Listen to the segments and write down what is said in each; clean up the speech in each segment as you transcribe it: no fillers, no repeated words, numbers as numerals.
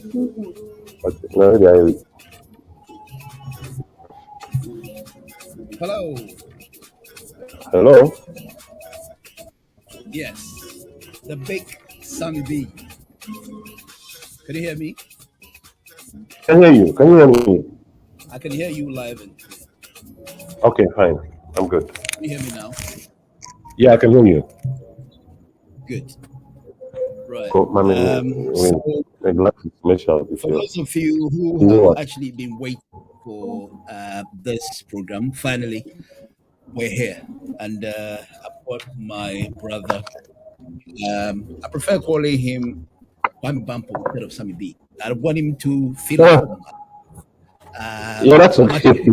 Okay. No, yeah. Hello. Hello. Yes, the big Sammy B. Can you hear me? Can hear you. Can you hear me? I can hear you live and clear. Okay, fine. I'm good. Can you hear me now? Yeah, I can hear you. Good. Right. Cool. I So, mean, the glasses mesh out with for you. those of you who You know have what? actually been waiting for this program, finally we're here, and I've got my brother. I prefer calling him Kwame Bampo instead of Sammy B. I want him to feel at Yeah, home. yeah, that's Much okay.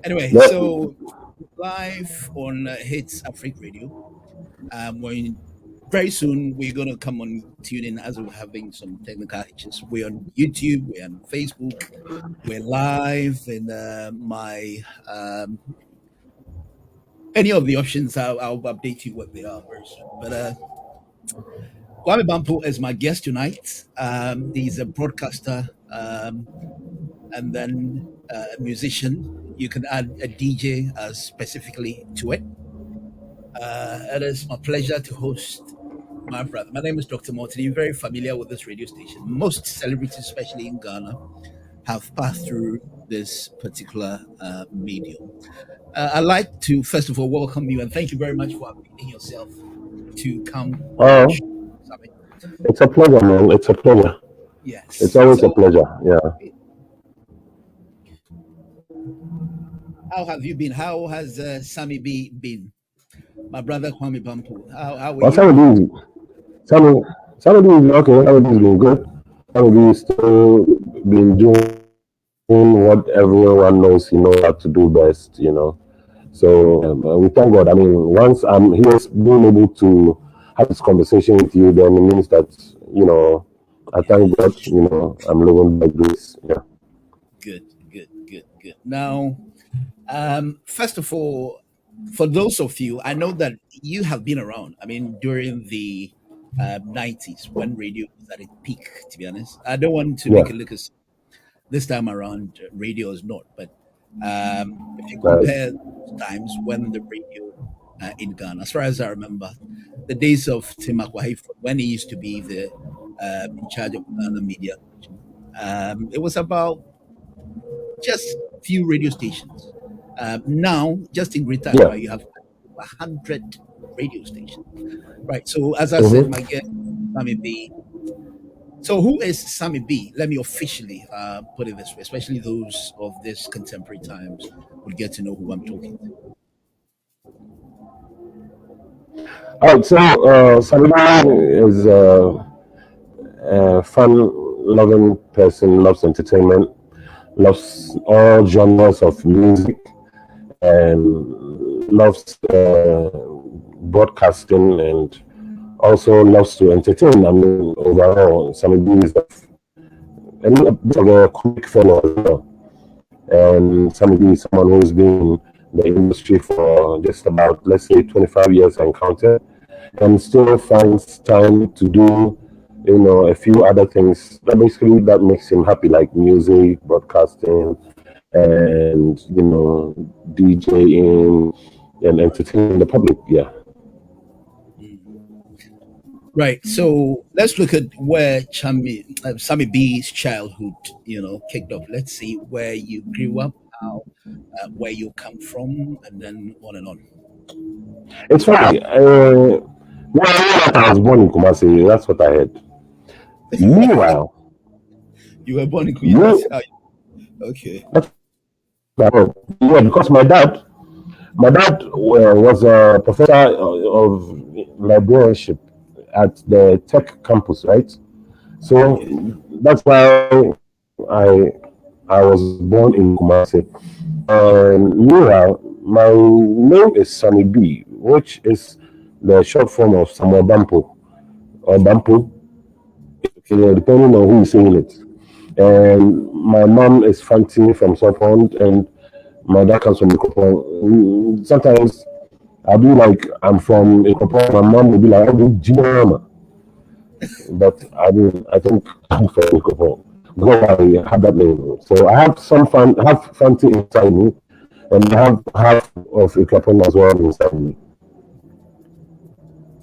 anyway. No, So live on Hits Africa Radio. When very soon we're gonna come on tune in as we're having some technical hitches. We're on YouTube, we're on Facebook, we're live in my any of the options. I'll update you what they are very soon. But Kwame Bampo is my guest tonight. He's a broadcaster and then a musician. You can add a DJ specifically to it. It is my pleasure to host my brother. My name is Dr. Morton. You're very familiar with this radio station. Most celebrities, especially in Ghana, have passed through this particular medium. I'd like to, first of all, welcome you and thank you very much for availing yourself to come on our show. oh, it's a pleasure, man. It's a pleasure. It's Yes. always a So, pleasure. Yeah. how have you been? How has Sammy B been? My brother Kwame Bampo. How are Well, you? Sammy, Sammy is okay. Sammy is been good. Sammy is still been doing what everyone knows he knows how to do best. So we thank God. I mean, once I'm here, being able to have this conversation with you, then it means that I Yeah. thank God. I'm living by grace. Yeah. Good, good, good, good. Now, first of all, for those of you, I know that you have been around. I mean, during the 90s when radio was at its peak, to be honest. I don't want to Yeah. make it look as this time around, radio is not. But if you Right. compare those times when the radio in Ghana, as far as I remember, the days of Tim Akwahi, when he used to be the in charge of Ghana media, it was about just few radio stations. Now, just in Greater Yeah. Accra, you have over 100 radio stations. Right. So, as I said, my Mm-hmm. guest, Sammy B. So, who is Sammy B? Let me officially put it this way, especially those of this contemporary times would get to know who I'm talking to. All right. So, Salima is a fun-loving person. Loves entertainment. Loves all genres of music, and loves broadcasting, and also loves to entertain. I mean, overall, Sammy is a bit of a quick fellow as well. And Sammy is someone who's been in the industry for just about, let's say, 25 years and counting, and still finds time to do, a few other things that basically that makes him happy, like music, broadcasting, and DJing and entertaining the public. Yeah. Mm. Right. So let's look at where Sammy B's childhood, kicked off. Let's see where you grew up, how, where you come from, and then on and on. It's funny. Well, I was born in Kumasi. That's what I heard. Meanwhile, You were born in Queen. me, Okay. that's what I heard. Yeah, because my dad was a professor of librarianship at the tech campus, right? So Okay. that's why I I was born in Kumasi. And meanwhile, my name is Sammy B, which is the short form of Samuel Bampo or Bampo, Okay. depending on who is saying it. And my mom is Fanti from Southpond, and my dad comes from Ikopon. Sometimes I'll be like, I'm from Ikopon. My mom will be like, I'm from Jinama. but I think I'm for alcohol because I have that name. So I have some fun, have fancy inside me, and I have half of a capone as well inside me.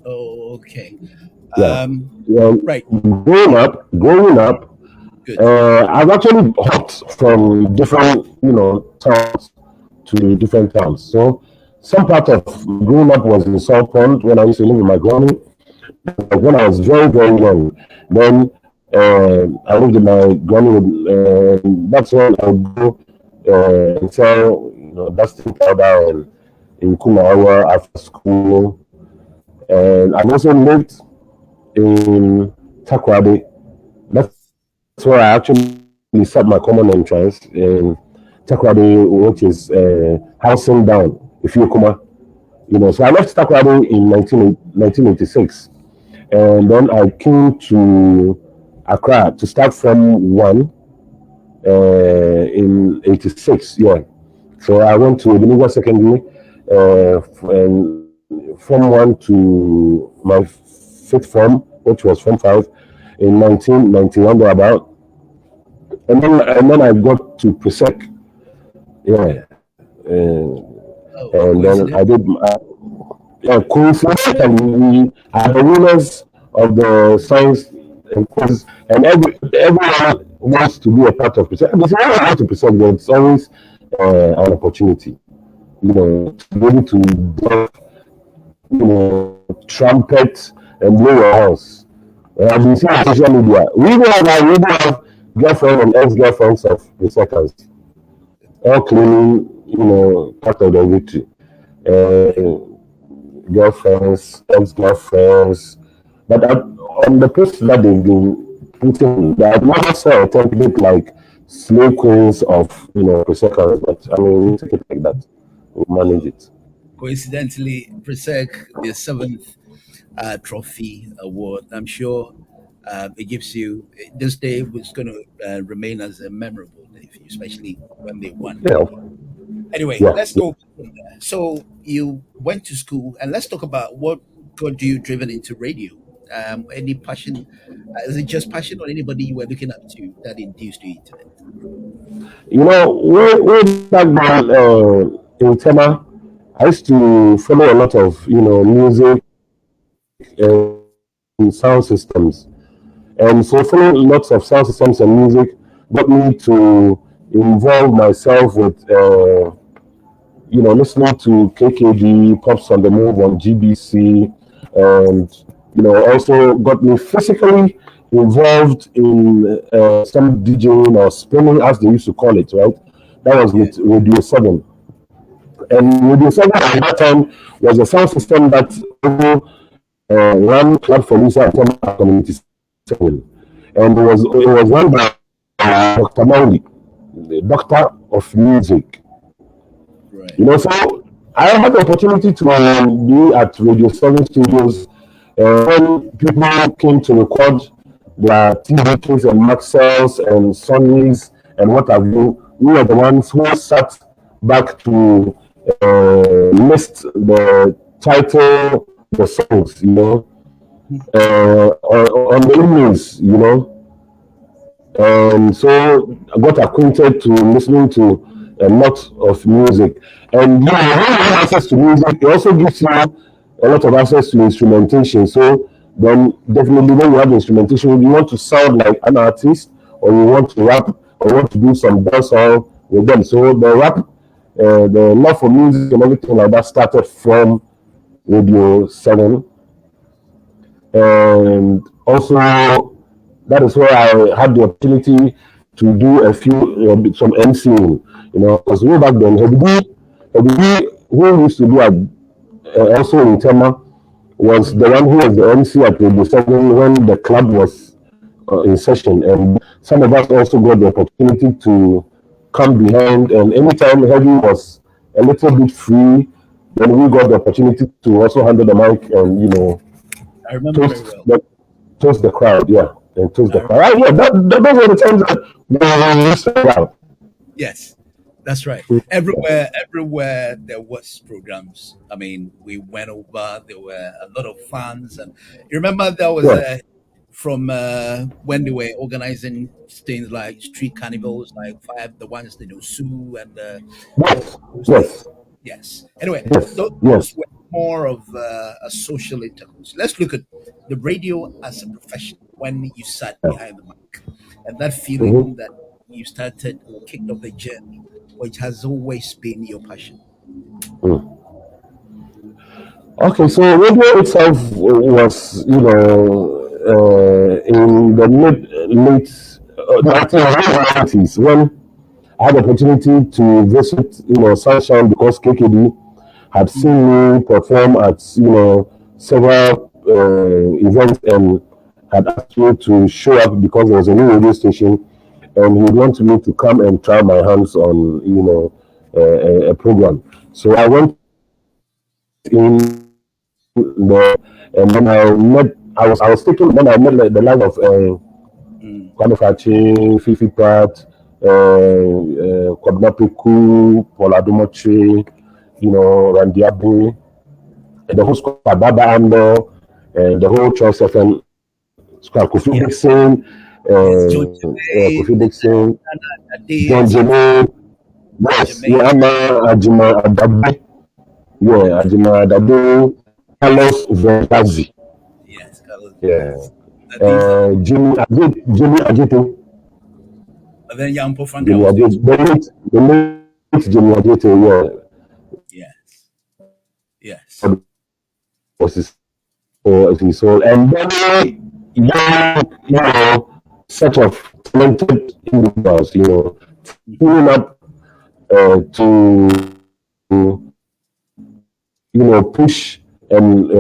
Oh, okay. Yeah. Um, right. Growing up, Good. I've actually hopped from different, towns to different towns. So some part of growing up was in South Pond when I used to live with my granny. Like when I was very, very young, then I lived with my granny. That's when I would go and sell, dusting powder and in Kunawa after school. And I've also lived in Takrady. That's where I actually sat my common entrance in Takrady, which is housing down, if you come. So I left Takrady in 1986, and then I came to Accra to start from one in '86. Yeah, so I went to Ebenezer Secondary, and from one to my fifth form, which was form five, in 1991 thereabout, and then I got to Presec. Yeah, Oh, and then coincidence. I did. Coincidence, and we are the winners of the science and quiz, and everyone wants to be a part of present. Because everyone wants to present, but it's always an opportunity, to be able to trumpet and blow your horse. I've been seeing on social media. We do have girlfriend and ex-girlfriends of the seconds, all claiming, part of the victory. Uh, Girlfriends, ex-girlfriends, but on the posts that they've been putting, they never saw a template like slay queens of Prosecco. But I mean, we take it like that. We manage it. Coincidentally, Presec, the seventh trophy award. I'm sure it gives you this day was going to remain as a memorable day for you, especially when they won. Yeah, Anyway, yeah. let's go from there. So you went to school, and let's talk about what got you driven into radio. Any passion? Is it just passion, or anybody you were looking up to that induced you into it? Way back then in Tema, I used to follow a lot of music and sound systems. And so following lots of sound systems and music got me to involve myself with, listening to KKD, Pops on the Move on GBC, and, also got me physically involved in some DJing or spinning, as they used to call it, right? That was Yeah. with Radio 7. And Radio 7 at that time was a sound system that also ran Club for Lisa at Community 7. And it was run by Dr. Mauli, the doctor of music. Right. So I had the opportunity to be at Radio 7 studios when people came to record their TVKs and Maxells and Sonys and what have you. We were the ones who sat back to list the title, the songs, on the emails, and so I got acquainted to listening to a lot of music. And when you have access to music, it also gives you a lot of access to instrumentation. So then definitely when you have instrumentation, you want to sound like an artist, or you want to rap, or you want to do some dancehall with them. So the rap, the love for music and everything like that started from Radio 7. And also that is where I had the opportunity to do a few some MCing, because way back then, Hebi, who used to do also in Tema, was the one who was the MC at the 7 when the club was in session, and some of us also got the opportunity to come behind, and anytime Hebi was a little bit free, then we got the opportunity to also handle the mic and I remember very toast well. the toast the crowd, yeah, and toast I the remember. crowd. Yeah, those were the times that we used to crowd. Yes, that's right. Everywhere there was programs. I mean, we went over. There were a lot of fans, and you remember there was Yeah, a from when they were organizing things like street carnivals, like five, the ones they do sue and all Yes, those things. yes, Yes. Anyway, yes, those yes. were more of a social intercourse. Let's look at the radio as a profession when you sat Yeah. behind the mic and that feeling Mm-hmm. that you started or kicked off the journey, which has always been your passion. Mm. Okay, so radio itself was, in the late 1990s when I had the opportunity to visit, Sunshine because KKD had Mm, seen me perform at, several events and had asked me to show up because there was a new radio station and he wanted me to come and try my hands on, a program. So I went in there and then I was taking, then I met the line of mm, Kwame Fachi, Fifi Pratt, Kwabena Peku, Paul Adumochi, Randy Abu, and the whole squad, Baba Amdo, and the whole Charles FM squad, Kofi yeah. Dixon, Yes. John Jay, Kofi Dixon, Ade, John etc. Jimmy, yes, Jermaine. yeah, Ajima Adabu, yeah, Yes. Ajima Adabu, Carlos Verdazi, Yes. Carlos yeah, Vegas. These are. Jimmy Ajito, But then Yampo Franca Jimmy was there Ajito, too. the late Jimmy Ajito, Yes. Yes. yeah, was his soul, and very young, set of talented individuals, Mhm. pulling up to, push and,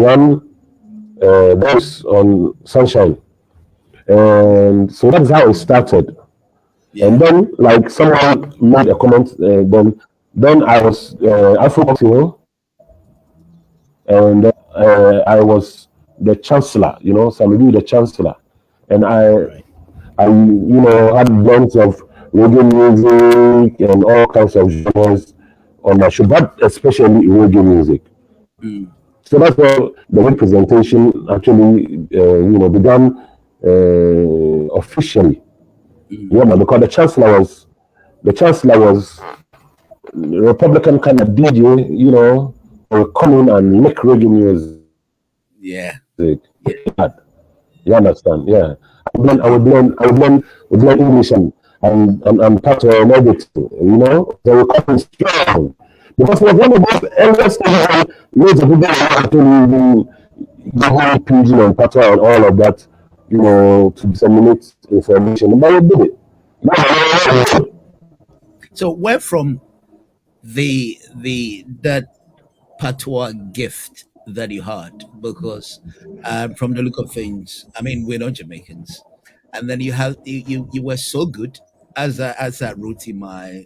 run those on Sunshine. And so that's how it started. And Yeah. then, like someone made a comment, then I was Afro, and I was the chancellor, Sammy the chancellor, and Right. had blends of reggae music and all kinds of genres on my show, but especially reggae music. Mm, So that's where the representation actually, began officially. mm. Yeah, man, because the chancellor was Republican kind of DJ, will come in and make reggae music. Yeah. Bad. Yeah. You understand? Yeah. I would learn English and part of everything, They will come in strong. Because it was one of those earliest things when loads of people were actually going pidgin and patois and all of that, to disseminate information. But we did it. That's So where from the that patois gift that you had? Because from the look of things, I mean, we're not Jamaicans, and then you were so good as I wrote in my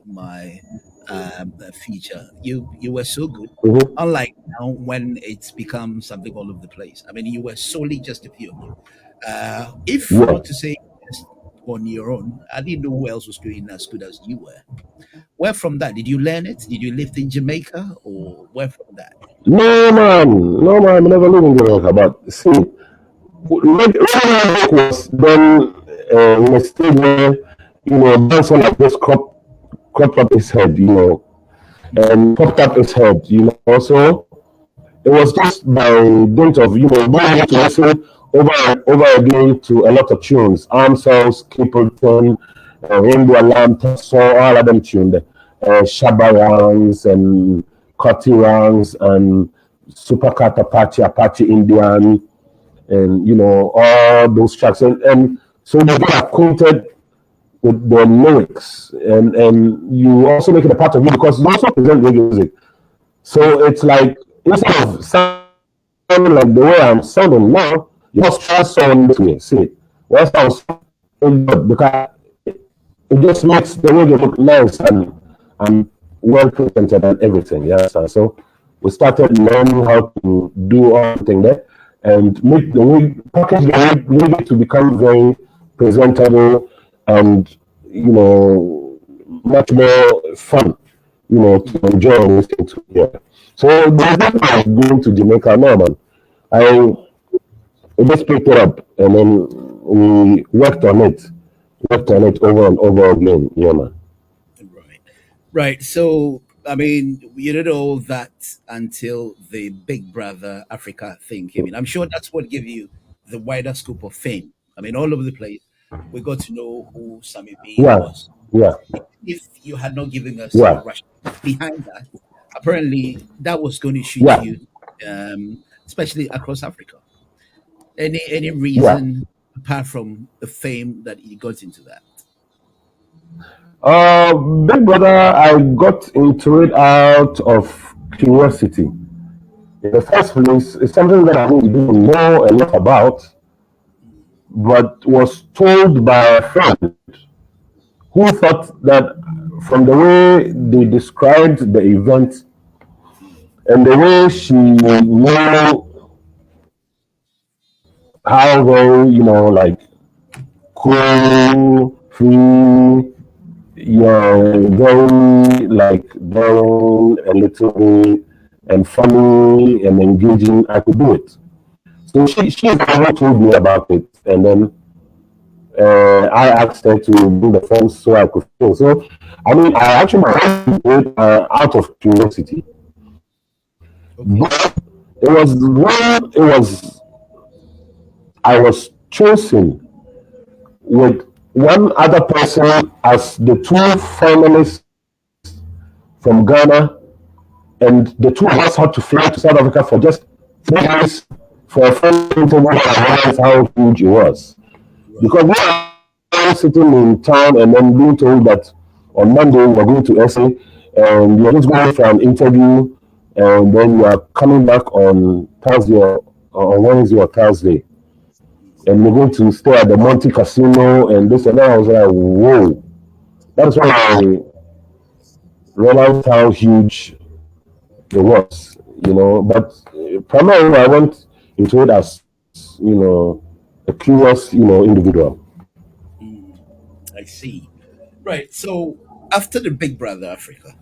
feature. You were so good. Mhm. Unlike now, when it's become something all over the place. I mean, you were solely just a few of you. If Yeah. not to say just on your own, I didn't know who else was doing as good as you were. Where from that? Did you learn it? Did you live in Jamaica, or where from that? No, man. No, man. I never live in Jamaica. But see, when was then in a stage where, Benson like just cropped up his head, and popped up his head, So it was just by dint of, going to listen over and over again to a lot of tunes. Arm Cells, Capleton, Rainbow Alarm, Tesson, all of them tuned. Shabba Ranks and Cutty Ranks and Supercat Apache, Apache Indian, and, all those tracks. And so you get acquainted with the lyrics and you also make it a part of you because you also present reggae music. So it's like instead of sounding like the way I'm sounding now, you must try sound this way. See, well, sounds good because it just makes the reggae look nice and well presented and everything. Yeah, so we started learning how to do everything there and make the package the reggae to become very presentable and much more fun, to Mm. enjoy and listen to. Yeah. So there's nothing like going to Jamaica now, man. I we just picked it up and then we worked on it over and over again. Yeah, man. Right. Right. So, I mean, you did all that until the Big Brother Africa thing came in. I'm sure that's what gave you the wider scope of fame. I mean, all over the place, we got to know who Sammy B Yeah, was. yeah, If you had not given us yeah, the rush behind that, apparently that was going to shoot yeah, you, especially across Africa. Any yeah. reason apart from the fame that you got into that? Big Brother, I got into it out of curiosity. In the first place, it's something that I really didn't know a lot about, but was told by a friend who thought that from the way they described the event and the way she knew how very, like cool, free, very like down a little bit and funny and engaging, I could do it. So she never told me about it, and then I asked her to bring the forms so I could fill. So I mean, I actually went to it out of curiosity, Okay. but it was when it was I was chosen with one other person as the two finalists from Ghana, and the two of us had to fly to South Africa for just 3 days for a final interview and realize how huge it was. Right. Because we are sitting in town and then being told that on Monday we're going to SA and you're just going for an interview and then you are coming back on Thursday or on Wednesday or Thursday and you're going to stay at the Monte Casino and this and that. I was like, whoa. That's why I realized how huge it was, But primarily, I went into it as, a curious, individual. Mm, I see. Right. So after the Big Brother Africa,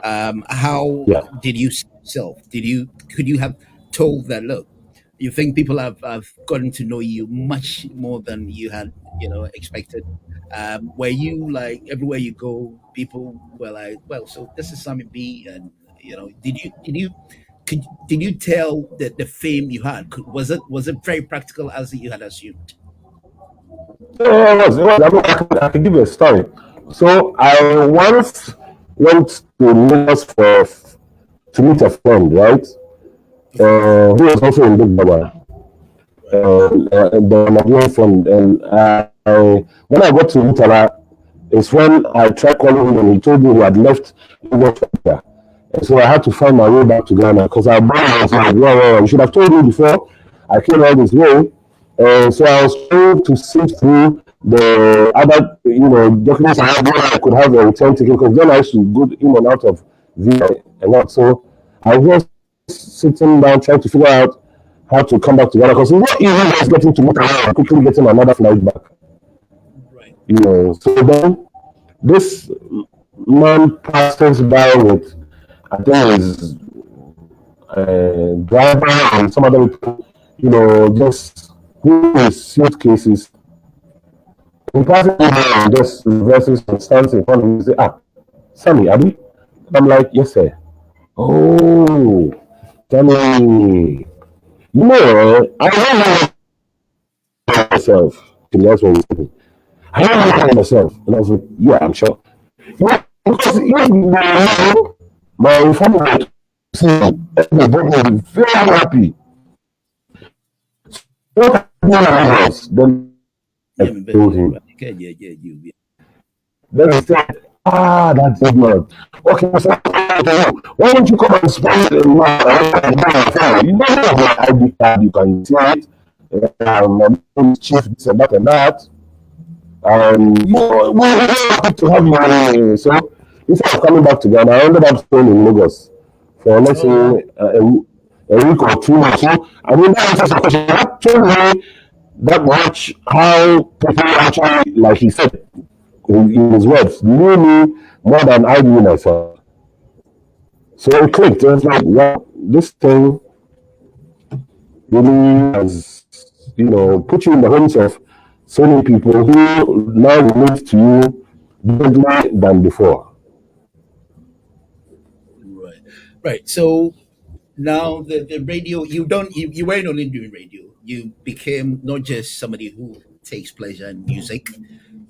how Yeah. did you see yourself? Could you have told that, look, you think people have gotten to know you much more than you had, expected? Were you like everywhere you go, people were like, well, so this is Sammy B, and did you tell that the fame you had was it very practical as you had assumed? Yeah, it was. It was. I mean, I can give you a story. So I once went to Lagos to meet a friend, right? Okay. Who was also in Big Brother. Right. The Nigerian friend. And when I got to Mutala, it's when I tried calling him and he told me he had left Lagos for Ghana. And so I had to find my way back to Ghana because I was like, wow, you should have told me before I came all this way. So I was trying to sift through the other, documents I had where I could have a return ticket because then I used to go in and out of VI and that. So I was sitting down trying to figure out how to come back to Ghana because it's not easy just getting to Mutala and quickly getting another flight back. Right. So then this man passes by with, I think, his driver and some other people, just who is suitcases. He passes by and just reverses and stands in front of me and says, Sammy, Abby? I'm like, yes, sir. Oh, Sammy. I don't know myself. That's what he's saying. I don't know myself. And I was like, yeah, I'm sure. Yeah, because my family see everybody very happy. What else? Then I Yeah, me better. told him. Right. Okay, yeah, yeah, you. Yeah. Then he said, that's it, man. Okay, I said, why don't you come and spend the month? You don't have my ID card, you can see it. My name is Chief, this and that and that. We have to have money. So instead of coming back to Ghana, I ended up staying in Lagos for let's say Oh wow. a week or 2 months. So I mean that answers the question. That told me that much how people actually, like he said in his words, knew me more than I knew myself. So it clicked. It was like, wow, this thing really has put you in the homes of so many people who now relate to you differently than before. Right. Right. So now the radio, you weren't only doing radio. You became not just somebody who takes pleasure in music.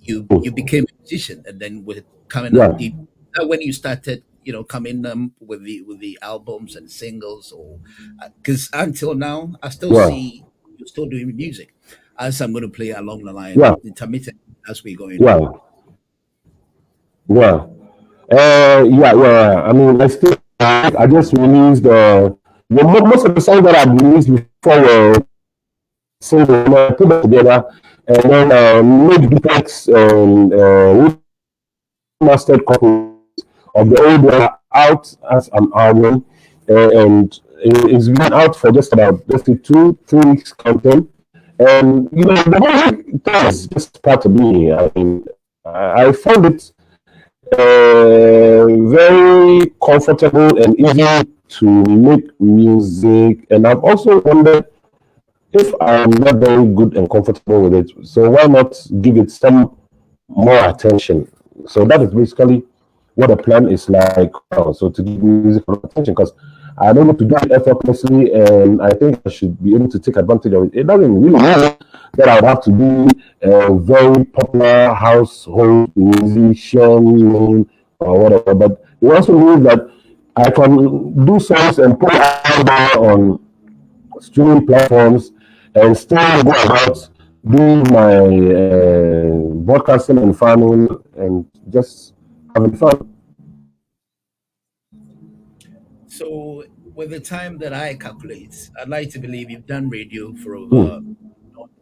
You became a musician, and then with coming up, Yeah, when you started, coming with the albums and singles, or because until now, I still yeah, see you're still doing music. As I'm going to play along the line, yeah, intermittent as we're going on. yeah, yeah. Yeah, yeah. I mean, I just released most of the songs that I've released before were singles. I put them together and then made duplex and mastered copies of the old one out as an album, and it's been out for just about just 2 3 weeks counting. And the music thing is just part of me. I mean, I found it very comfortable and easy to make music. And I've also wondered if I'm not very good and comfortable with it, so why not give it some more attention? So that is basically what the plan is like now. So to give music more attention, because I'm able to do it effortlessly, and I think I should be able to take advantage of it. It doesn't really mean that I would have to be a very popular household musician or whatever, but it also means that I can do songs and put it out there on streaming platforms and still go about doing my broadcasting and farming and just having fun. So, with the time that I calculate, I'd like to believe you've done radio for over Hmm.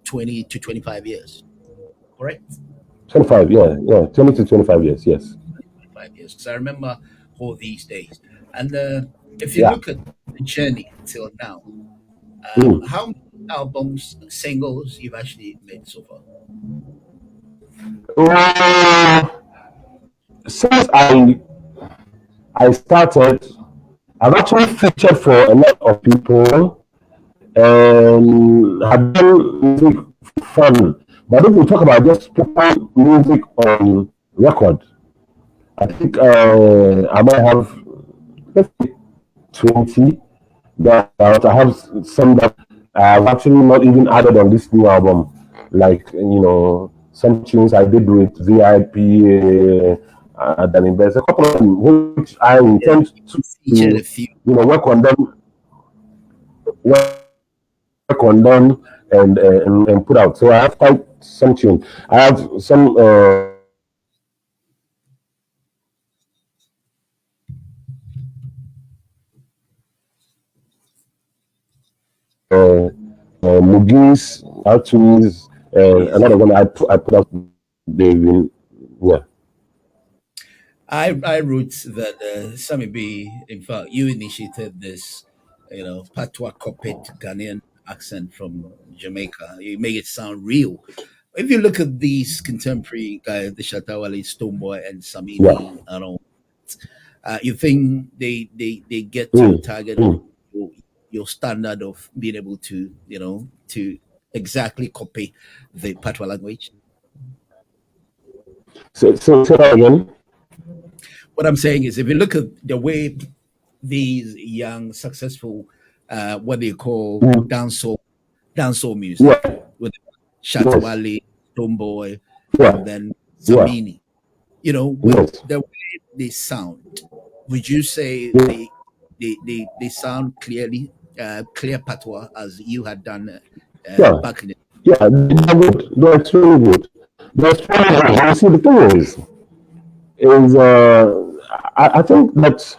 20 to 25 years, correct? 25, yeah, yeah, 20 to 25 years, yes. 5 years. Because I remember all these days. And if you Yeah. look at the journey till now, Hmm. how many albums, singles you've actually made so far? Well, since I started, I've actually featured for a lot of people and have done music for fun. But if we talk about just putting music on record, I think I might have let's say 20 that I have some that I've actually not even added on this new album. Like, some tunes I did with VIP, Danny. There's a couple of them which I Yeah, intend to, featured a few. work on them and put out. So I have quite some tunes. I have some uh, Mugis, Artuis, Yes, another yes. one I put out. They've been, yeah, I wrote that Sammy B, in fact, you initiated this, patois copied Ghanaian accent from Jamaica. You make it sound real. If you look at these contemporary guys, the Shatawale, Stoneboy, and yeah. Samini, and all, you think they get to Mm, target mm. your, your standard of being able to, to exactly copy the patois language? So say that again. What I'm saying is, if you look at the way these young, successful, what they call Mm, dancehall music, yeah, with yes, Shatawale, Tomboy, and yeah, then yeah, Samini. With yes, the way they sound, would you say yeah, they sound clear patois as you had done yeah, back in the. yeah. They're good. They're extremely good. They're extremely good. You see, the thing is I think that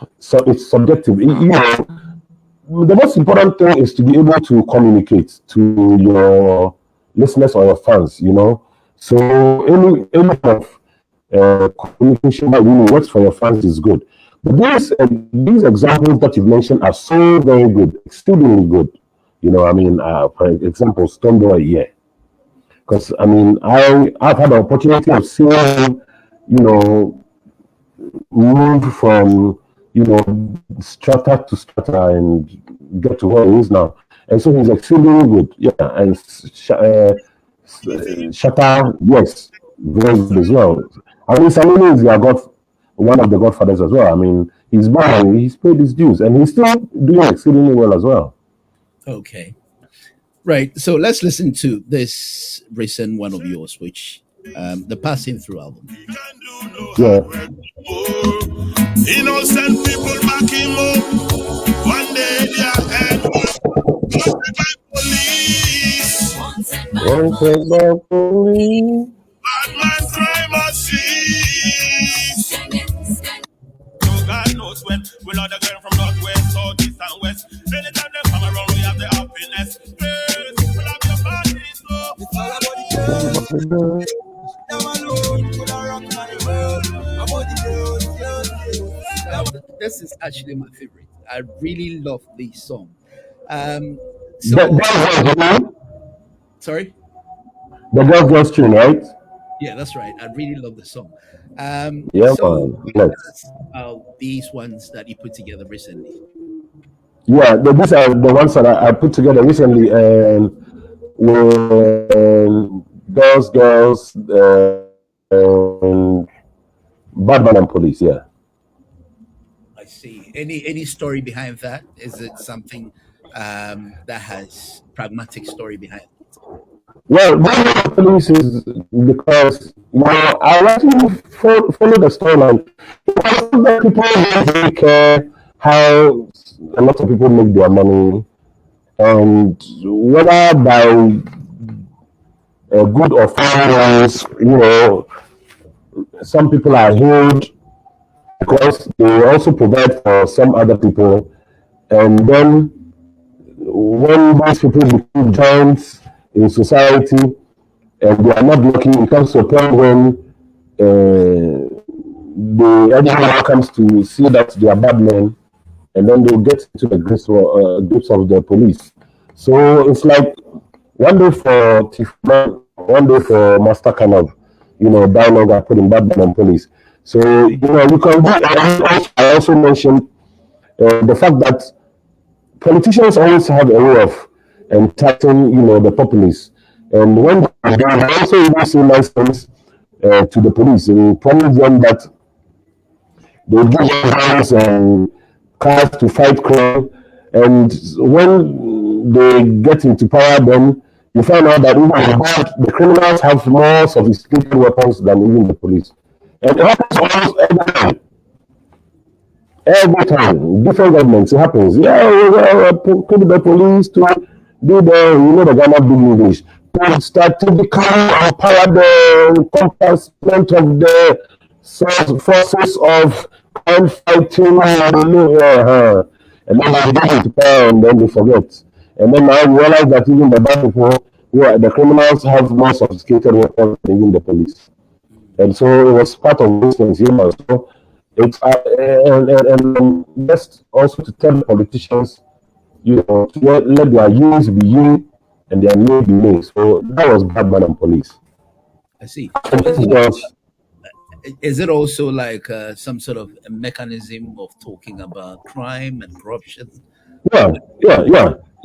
it's subjective. The most important thing is to be able to communicate to your listeners or your fans. So any kind of communication that really works for your fans is good. But these examples that you've mentioned are so very good, extremely good. I mean, for example, Stoneboy, yeah. Because I mean, I've had the opportunity of seeing him, you know, move from strata to strata and get to where he is now. and so he's extremely good. Yeah, and Shatta, yes, very good as well. I mean, Sammy is one of the godfathers as well. I mean, he's paid his dues, and he's still doing exceedingly well as well. Okay. Right. So let's listen to this recent one of yours, which the Passing Through album. Yeah. Innocent people back him up. One day their head was wanted by police. One take by police. Bad man crime machine. So God knows when we'll not again from northwest, south, east, and west. Anytime they come around, we have the happiness. Yes, we'll have your parties, so it's all about the girls. Them alone, put a rock on the world. About the girls. This is actually my favorite. I really love this song. Um, That so, was sorry. the girls tune, right? Yeah, that's right. I really love the song. Yeah, So man. Yes. these ones that you put together recently. Yeah, these are the ones that I put together recently, and when girls, and Batman and police. Yeah. I see. Any story behind that? Is it something that has pragmatic story behind it? Well, Batman and police is because I actually follow the storyline. That people don't really care how a lot of people make their money, and whether by good or foul means, some people are healed because they also provide for some other people. And then when those people become giants in society and they are not looking, it comes to a point when everyone comes to see that they are bad men, and then they'll get into the grips of the police. So it's like one day for Tiffman, one day for Master kind of, dialogue I put in Batman and police. So, you can do, I also mentioned the fact that politicians always have a way of enticing, the populace. And when they also even say nice things to the police, and promise them that they give them guns and cars to fight crime. And when they get into power, then you find out that even the criminals have more sophisticated weapons than even the police. And it happens almost every time. Every time, different governments, it happens. Yeah, put the police to do the Ghana big English. To start to become a power the complement of the forces of crime fighting. And then they get into power and then they forget. And then now we realize that even the bad people, the criminals have more sophisticated weapons than even the police. And so it was part of those things, So it's and just also to tell the politicians, to let their use be you and their may be me. So that was Batman and police. I see. And So this was is it also like some sort of a mechanism of talking about crime and corruption? yeah,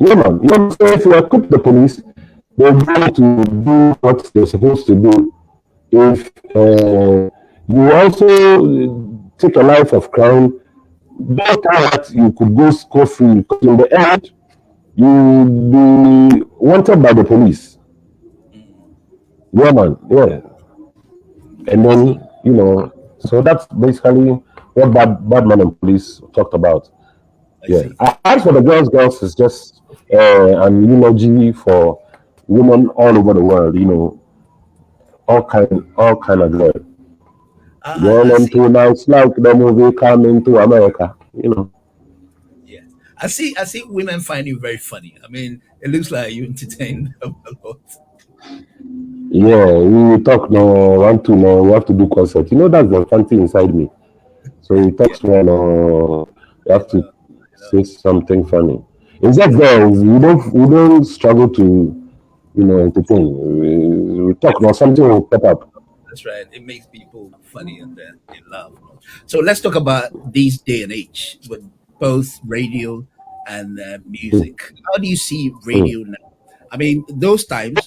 man. So if you equip the police, they're going to do what they're supposed to do. If you also take a life of crime, don't think that you could go scot free, because in the end, you'll be wanted by the police. Yeah, man. Yeah. And I see. then, so that's basically what Batman and police talked about. I Yeah. see. As for the girls is just an eulogy for women all over the world, all kind of girl. I Girl on see. two nights like the movie coming to America. Yeah. I see women find you very funny. I mean, it looks like you entertain them a lot. Yeah, we talk no want to no we have to do concert. That's the fun thing inside me. So we Yeah. talk no you have I to know. I know. say something funny. In that girls, we don't struggle to entertain. We talk Every now something will pop up. That's right. It makes people funny and then they laugh. So let's talk about this day and age with both radio and music. How do you see radio now? I mean, those times,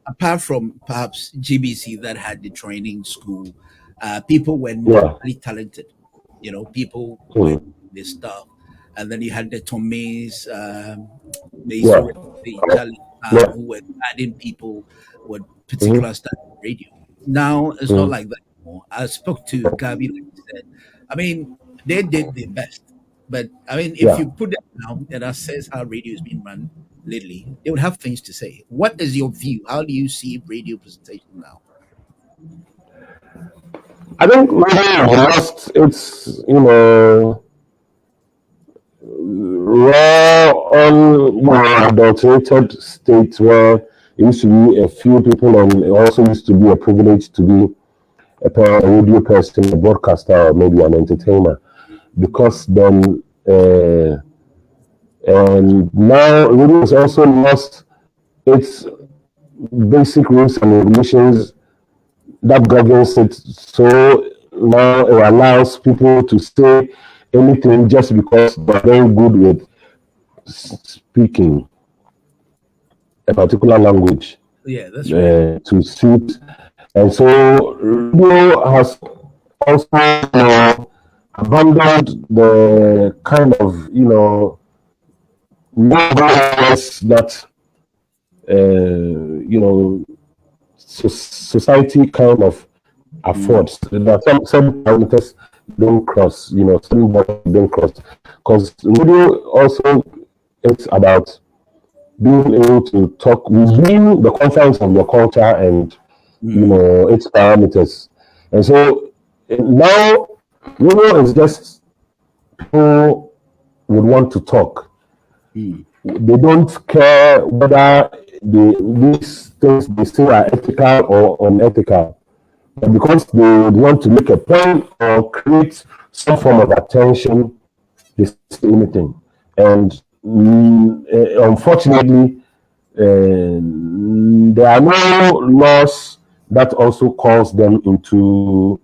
apart from perhaps GBC that had the training school, people were Yeah. naturally talented. People were Mm. doing this stuff, and then you had the Tommies, the Yeah. Isuri, the Charlie, Yeah. who were adding people with Mm-hmm. particular style of radio. Now it's not Mm. like that anymore. I spoke to Gabi, like you said. I mean, they did their best, but I mean, if Yeah. you put them down and assess how radio is being run lately, they would have things to say. What is your view? How do you see radio presentation now? I think maybe lost its, raw, unadulterated state where it used to be a few people, and it also used to be a privilege to be a radio person, a broadcaster, or maybe an entertainer, because then, and now radio has also lost its basic rules and regulations that governs it. So now it allows people to say anything just because they're very good with speaking a particular language Yeah, that's right. to suit. And so radio has also abandoned the kind of, numbers that, society kind of affords. That some parameters don't cross, some borders don't cross. Because radio also it's about being able to talk within the confines of your culture and its parameters. And so now radio is just people would want to talk. They don't care whether these things they say are ethical or unethical. But because they would want to make a point or create some form of attention, they say anything. And unfortunately, there are no laws that also calls them into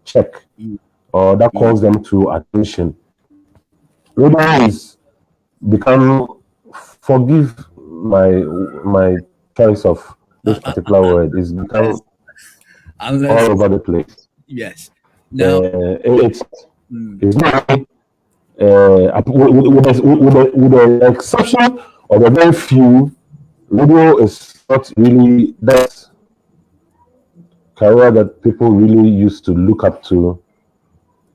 check, or that calls them to attention. Radio is become, forgive my choice of this particular word, is become Unless, all over the place. yes. Now, It's not with the exception of a very few. Radio is not really that career that people really used to look up to,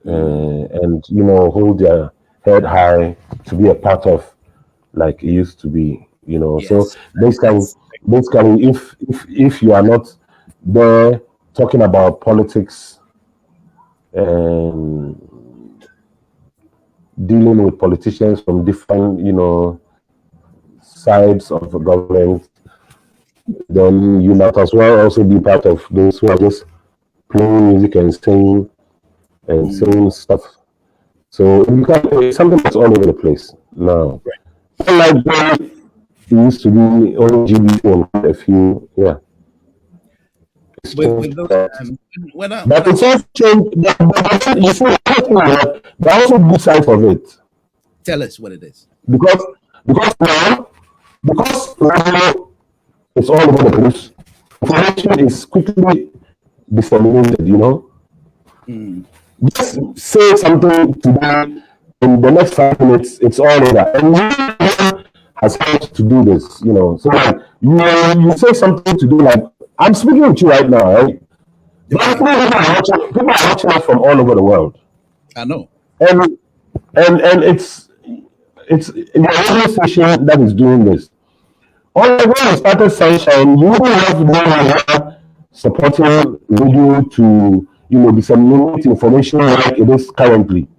and hold their head high to be a part of, like it used to be. So yes, basically, if you are not there talking about politics and dealing with politicians from different sides of the government, then you might as well also be part of those who are just playing music and saying stuff. So it's something that's all over the place now. Like it used to be only GBC and a few, yeah. with those, when I But it's also changed. But you see, there are also good sides of it, tell us what it is. because now radio is all over the place. Information is quickly disseminated. Just say something today, in the next 5 minutes, it's all over. And no has had to do this, So like, you say something today, like I'm speaking with you right now, right? But people are watching us from all over the world, I know. and it's the radio station that is doing this. All when I started Sunshine, you don't have no one supporting radio to disseminate information like it is currently.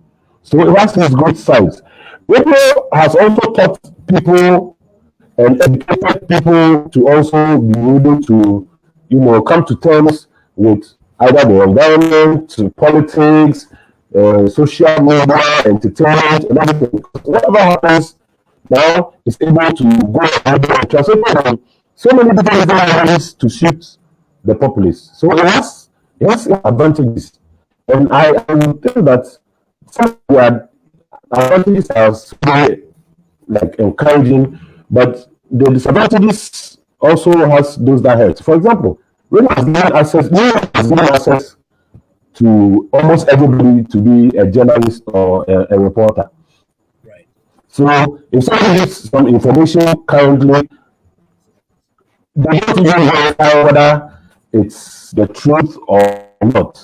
So it has its good sides. Radio has also taught people and educated people to also be able to, come to terms with either the environment, politics, social media, entertainment, and everything. Whatever happens now is able to go ahead and translate so many different ways to suit the populace. So it has advantages. And I think that some advantages are super, like encouraging, but the disadvantages also has those that hurt. For example, radio has given access to almost everybody to be a journalist or a reporter. Right. So if somebody needs some information currently, they don't even verify whether it's the truth or not.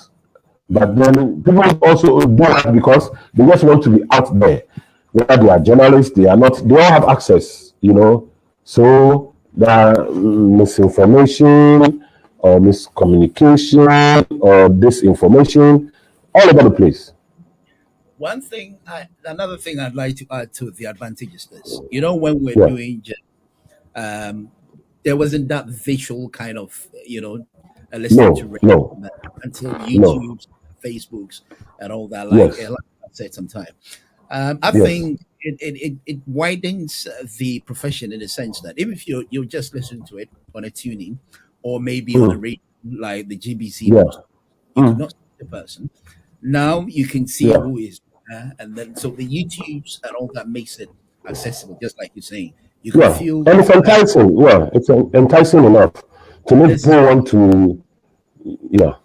But then people also do that because they just want to be out there. Whether they are journalists, they are not, they all have access, you know. So there are misinformation or miscommunication or disinformation all over the place. Another thing I'd like to add to the advantage is this. You know, when we're Yeah. doing, um, there wasn't that visual kind of, listening to No, radio no, until no. YouTube's, Facebooks, and all that. Yes. Like I said, sometime. I Yes. think it widens the profession in the sense that even if you're just listening to it on a tuning or maybe on a Mm, radio like the GBC yeah. most, you could Mm, not see the person. Now you can see yeah. who is there, and then so the YouTubes and all that makes it accessible, just like you're saying. You can Yeah. feel And it's enticing. Yeah. It's enticing enough to make this is people want to, yeah.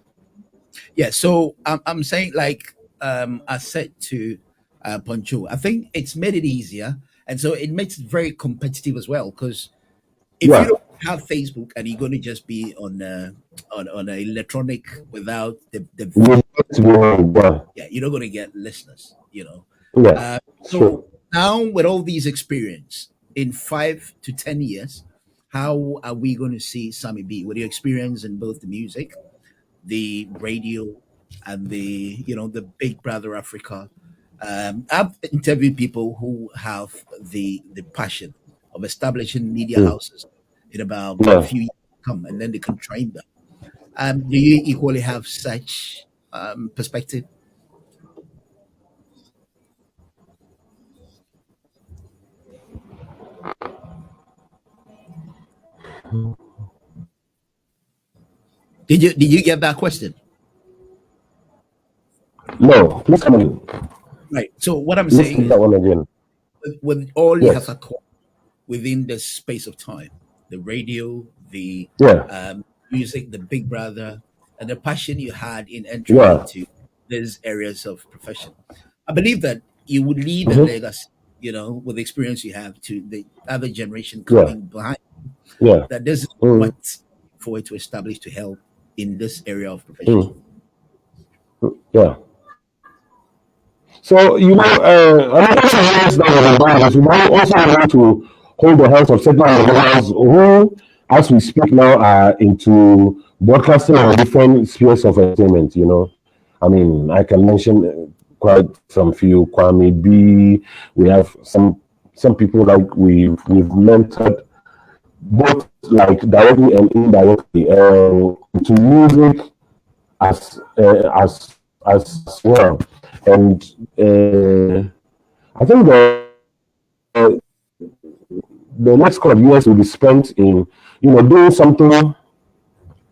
yeah. So I'm saying like I said to Poncho, I think it's made it easier, and so it makes it very competitive as well. Because if you Yeah. don't have Facebook and you're going to just be on an electronic without the You need to be on, yeah. yeah, you're not going to get listeners. Yeah. Uh, It's so true. now with all these experience in 5 to 10 years, how are we going to see Sammy B with your experience in both the music, the radio, and the Big Brother Africa? I've interviewed people who have the passion of establishing media Mm, houses in about a yeah. few years to come, and then they can train them. Do you equally have such perspective? Did you get that question? No. Please come in. Right. So what I'm Let's saying take is, that one again. with all you have Yes. acquired within the space of time, the radio, the Yeah. music, the Big Brother, and the passion you had in entering Yeah. into these areas of profession, I believe that you would leave a Mm-hmm. legacy, with the experience you have to the other generation Yeah. coming behind, Yeah. that this is Mm, what for it to establish to help in this area of profession. mm, yeah. So, another thing that was involved is we now also want to hold the hands of certain individuals who, as we speak now, are into broadcasting on different spheres of entertainment. I mean, I can mention quite some few. Kwame B. We have some people like we've mentored both like directly and indirectly to music as well. And I think the next couple of years will be spent in doing something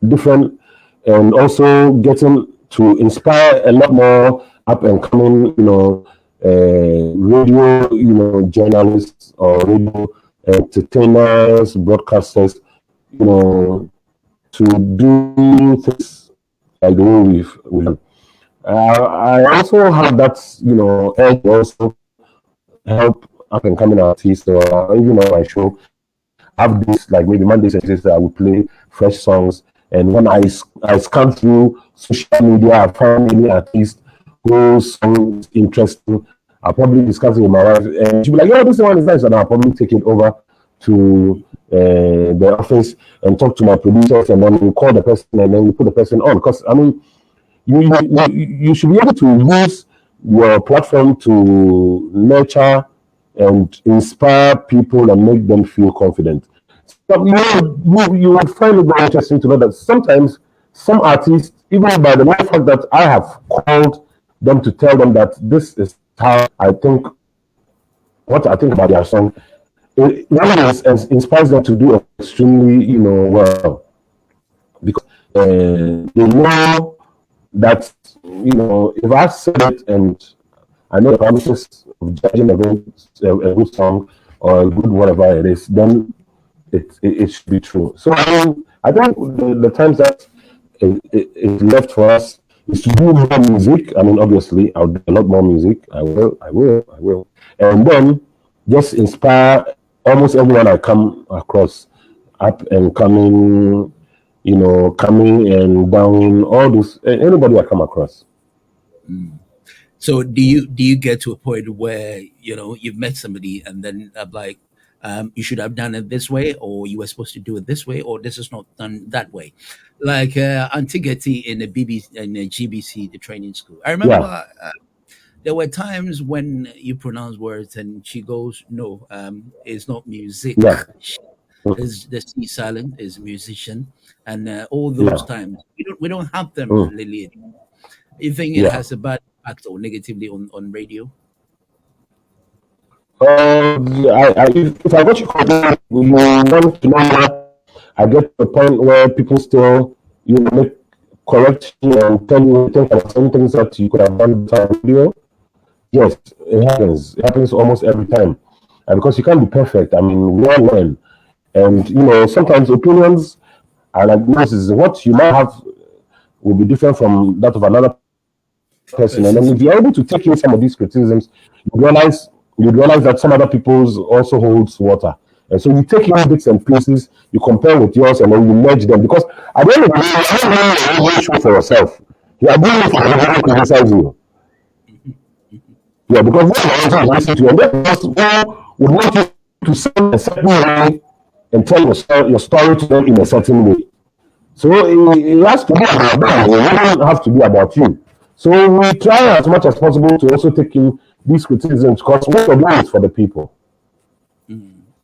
different and also getting to inspire a lot more up and coming radio journalists or radio entertainers, broadcasters, you know to do things like the way we've done. I also have that, edge to also help up and coming artists or even on my show. Have this like maybe Mondays and Tuesdays I will play fresh songs. And when I scan through social media, I find any artist whose song is interesting. I'll probably discuss it with my wife, and she'll be like, "Yeah, this one is nice," and I'll probably take it over to the office and talk to my producers, and then we call the person, and then we put the person on. Because I mean, you should be able to use your platform to nurture and inspire people and make them feel confident. So, you would find it very interesting to know that sometimes some artists, even by the mere fact that I have called them to tell them that this is how I think, what I think about their song, it really inspires them to do extremely, well, because they know that if I said it and I know the parameters of judging a good song or a good whatever it is, then it should be true. So I think the times that is left for us is to do more music. I mean, obviously, I'll do a lot more music. I will. And then just inspire almost everyone I come across, up and coming, coming and down, all those, anybody I come across. So do you get to a point where you've met somebody and then like you should have done it this way, or you were supposed to do it this way, or this is not done that way, like Antigati in the BBC in the GBC, the training school. I remember Yeah, there were times when you pronounce words and she goes, no, it's not music. yeah, Is the C silent is musician, and all those yeah, times we don't have them, mm, Lily. You think it yeah. has a bad impact or negatively on radio? If I got you correctly, you want to know that I get to the point where people still, make correction and tell you things about some things that you could have done better on video. Yes, it happens. It happens almost every time. And because you can't be perfect, I mean, we all learn. And, sometimes opinions and diagnosis, what you might have will be different from that of another person. And then Persons. if you're able to take in some of these criticisms, you realize that some other people's also holds water. And so you take in bits and pieces, you compare with yours, and then you merge them. Because at the end of the day, you're not doing a show for yourself. You are doing it for everyone to criticize you. Yeah, because what I listen to, and that person would want you to sound a certain way and tell your story to them in a certain way. So it has to be about them. It doesn't have to be about you. So we try as much as possible to also take in these criticisms because what we're doing is for the people.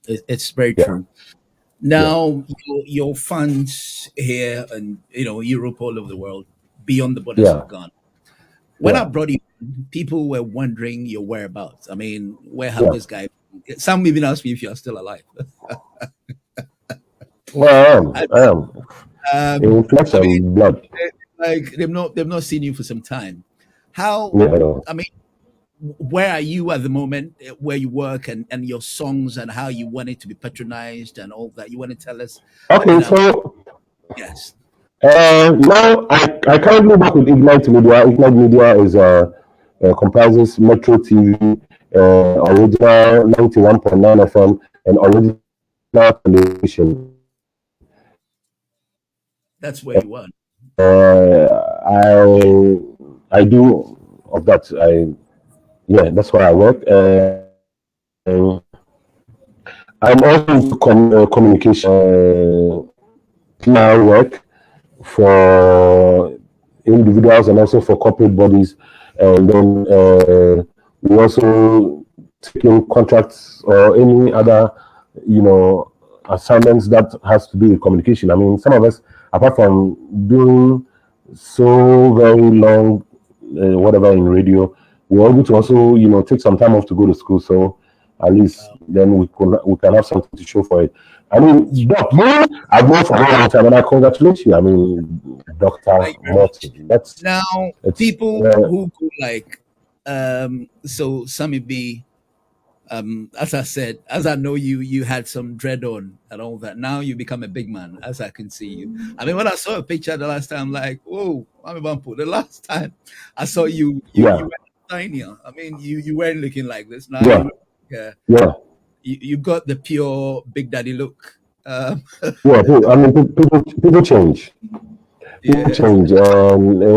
It's very Yeah, true. yeah, Now your fans here and Europe, all over the world, beyond the borders yeah, of Ghana. When I yeah, brought you, people were wondering your whereabouts. I mean, where have yeah. this guy? Some even asked me if you're still alive. Well, I, I am. In flesh I mean, and blood. like they've not seen you for some time. How? Yeah, I know. I mean, where are you at the moment? Where you work and your songs and how you want it to be patronized and all that. You want to tell us a Okay, bit about? so Yes, now I currently work with Ignite Media. Ignite Media is comprises Metro TV, original 91.9 FM, and original television. that's where you are. I do of that. Yeah, that's where I work. I'm also into communication, PR work for individuals and also for corporate bodies. And then we also take in contracts or any other, assignments that has to do with communication. I mean, some of us, apart from doing so very long, whatever in radio, we're able to also, take some time off to go to school. So at least then we can have something to show for it. I mean, Doc, I've known for a long time, and I congratulate you. I mean, Doctor Thank you very much. Morton. That's Now, it's people who go like, so Sammy B, as I said, as I know you, you had some dread on and all that. Now you become a big man, as I can see you. I mean, when I saw a picture the last time, like, whoa, Mami Bampo, the last time I saw you, you yeah, were tinier. I mean, you weren't looking like this. Now you yeah, look, yeah, you got the pure Big Daddy look. yeah. I mean, people change. People Yes. change. And I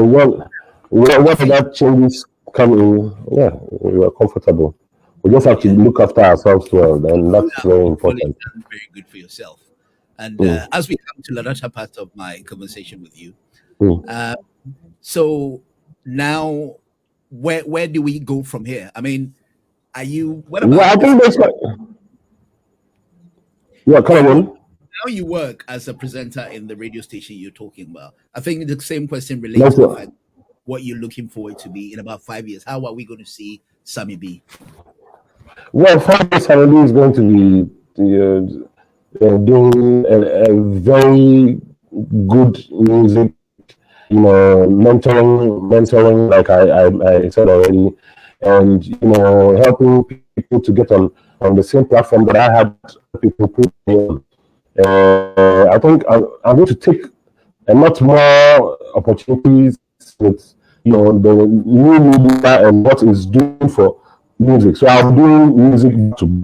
when think that changes come in, yeah, we are comfortable. We just have to yeah, look after ourselves well, and you that's have very actually important. done very good for yourself. And Mm, as we come to the latter part of my conversation with you, mm. uh, so now where do we go from here? I mean, are you what Well, about I the think that's like, yeah, come you on. now you work as a presenter in the radio station you're talking about? I think the same question relates That's to the what. fact what you're looking forward to be in about 5 years. How are we going to see Sammy B? Well, Fabrice Hallelujah is going to be doing a very good music, mentoring, like I said already, and helping people to get on the same platform that I had people put me on. I think I'm going to take a lot more opportunities with the new media and what is doing for music. So I'm doing music to.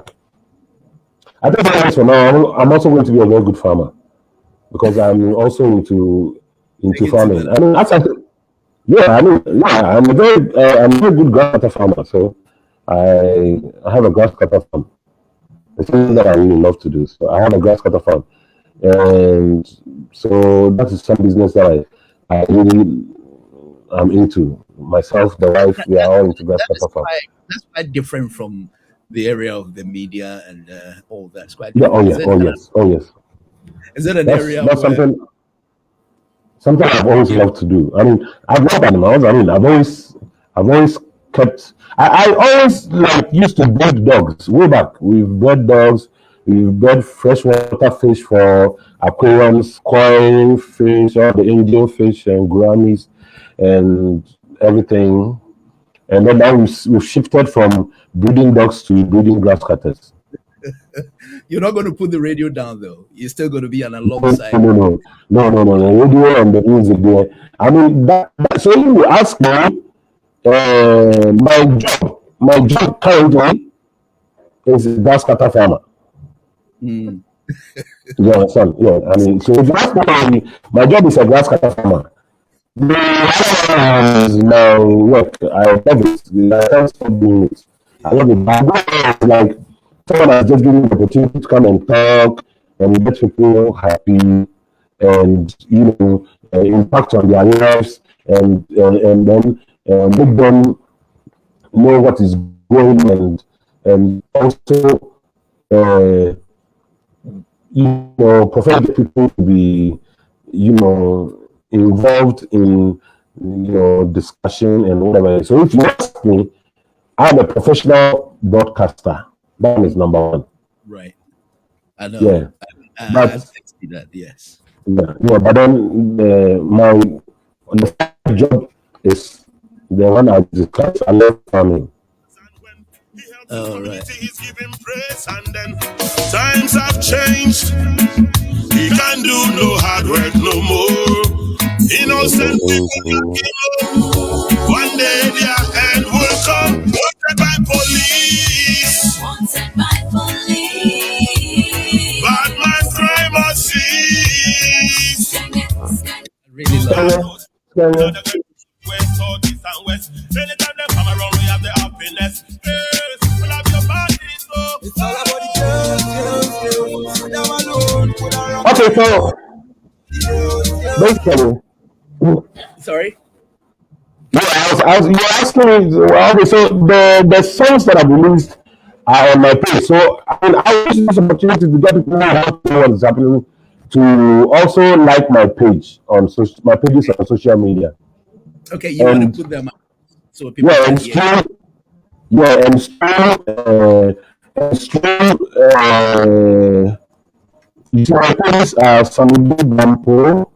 I think for now, I'm also going to be a very good farmer because I'm also into farming. I mean, I'm a very good grass cutter farmer. So I have a grass cutter farm. It's something that I really love to do. So I have a grass cutter farm, and so that is some business that I really am into. Myself, the wife, we are all into grass cutter farm. That's quite different from the area of the media and all that. It's quite Yeah. different. Oh yes. Is it an That's area that's where something I've always loved to do. I mean, I've loved animals. I mean, I've always kept. I always used to breed dogs. Way back, we've bred dogs. We've bred freshwater fish for aquariums, koi fish, all the angel fish and gouramis, and everything. And then now we've shifted from breeding dogs to breeding grass cutters. you're not going to put the radio down though? You're still going to be on alongside. No. Radio and the music there. I mean, so if you ask me, my job currently is grass cutter farmer. Mm. You understand? Yeah. I mean, so if you ask me, my job is a grass cutter farmer. This is my work. I love it. I can't stop doing it. I love it. But like someone has just given me the opportunity to come and talk and get people happy and impact on their lives and then make them know what is going and also prefer the people to be involved in discussion and whatever. So if you ask me, I'm a professional broadcaster. That is number one. Right. I know. Yeah. I see that. Yes. Yeah. But then the second job is the one I discussed. I love farming. All right. He's giving praise, and then times have changed. He can do no hard work no more. Innocent people one day their end will come. Wanted by police. Bad man crime or cease. I really love it. West, south, east, and west. Anytime they come around, we have the happiness. Yes, we'll have your body, so it's all about Okay, so basically, Sorry. yeah, you were asking me. Okay, so the songs that I've released are on my page. So I mean, I use this opportunity to get people to know what is happening, to also like my page on my pages on social media. Okay, you want to put them out so people Yeah, can and hear. stream. My pages are Sammy Bampo,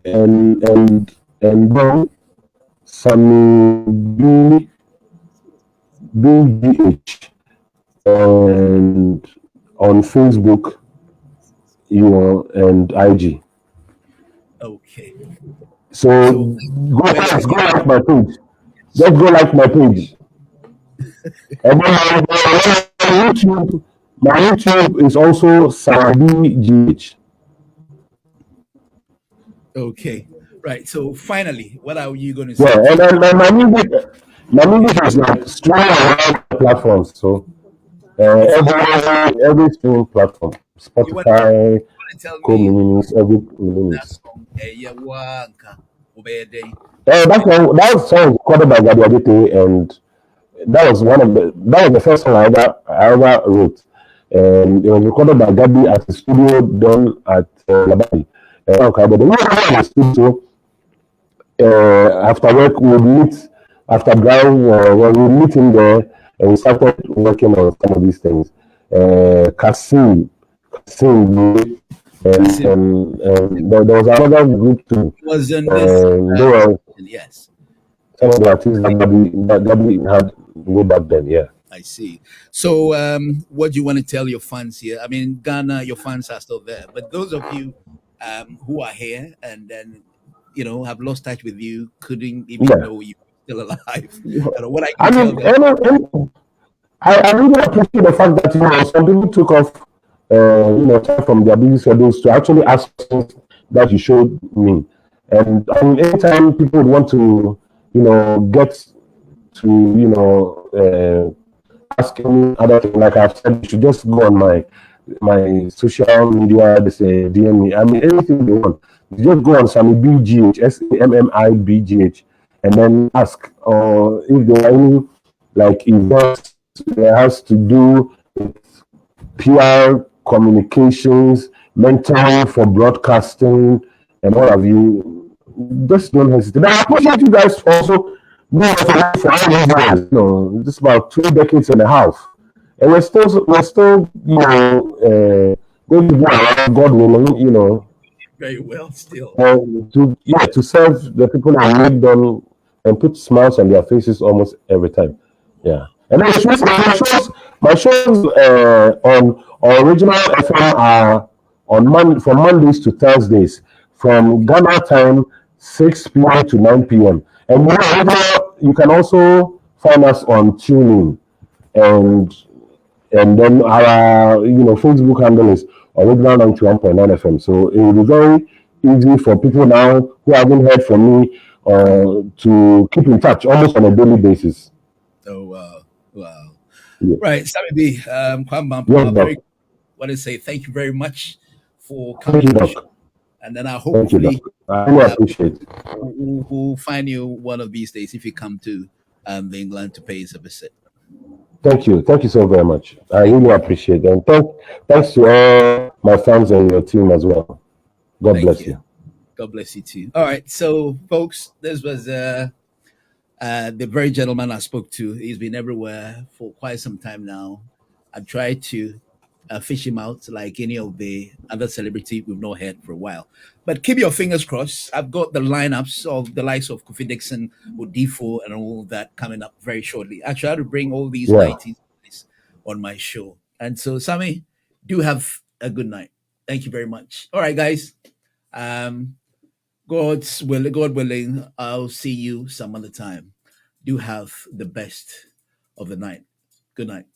and then Sammy BGH, and on Facebook, and IG. Okay. So go like my page. Just go like my page. And then my YouTube is also Sammy GH. Okay. Right. So finally, what are you going to say? Yeah, and then my music is like streaming around platforms. So every streaming platform, Spotify, Tell me Co-Minimis, every that Minimis. song. That song was recorded by Gadi Adite, and that was the first song I ever wrote, and it was recorded by Gadi at the studio done at Labadi. Okay, but the way I was in the studio, after work we would meet after ground, when we meet in there, and we started working on some of these things. Kasim, and there was another group too. Was in They this. were Yes. some of the artists that we had way back then. Yeah. I see. So, what do you want to tell your fans here? I mean, Ghana, your fans are still there, but those of you who are here and then, have lost touch with you, couldn't even Yeah. know you were still alive. What are you I going to tell mean, them? I really appreciate the fact that some people took off time from their busy schedules to actually ask questions that you showed me. And I mean, anytime people would want to get to ask any other thing, like I've said, you should just go on my social media. They say DM me. I mean, anything they want. You just go on Sammy BGH, SAMMIBGH, and then ask. Or if there are any like events that has to do with PR communications, mentoring for broadcasting, and all of you, just don't hesitate. I appreciate you guys also doing for all these years. This is about 2 decades and a half, and we're still going to do our God willing, Very well, still. to serve the people and make them and put smiles on their faces almost every time. Yeah. And then my shows on original FM are from Mondays to Thursdays from Ghana time 6 p.m. to 9 p.m. And you can also find us on TuneIn, and then our Facebook handle is original 91.9 FM. So it will be very easy for people now who haven't heard from me to keep in touch almost on a daily basis. Oh, wow. Wow. Yeah. Right. Sammy B, Kwam Bampo, Yes, I Doc. want to say thank you very much for Thank coming you, on the show. Doc. And then I Thank you, Doc. hopefully I really appreciate it. we'll find you one of these days if you come to England to pay us a visit. Thank you. Thank you so very much. I really appreciate it. And thanks to all my fans and your team as well. God Thank bless you. you. God bless you too. All right. So, folks, this was the very gentleman I spoke to. He's been everywhere for quite some time now. I tried to fish him out like any of the other celebrity we've not heard for a while. But keep your fingers crossed. I've got the lineups of the likes of Kofi Dixon, Odifo, and all that coming up very shortly. I try to bring all these Yeah. 90s on my show. And so, Sammy, do have a good night. Thank you very much. All right, guys. God willing, I'll see you some other time. Do have the best of the night. Good night.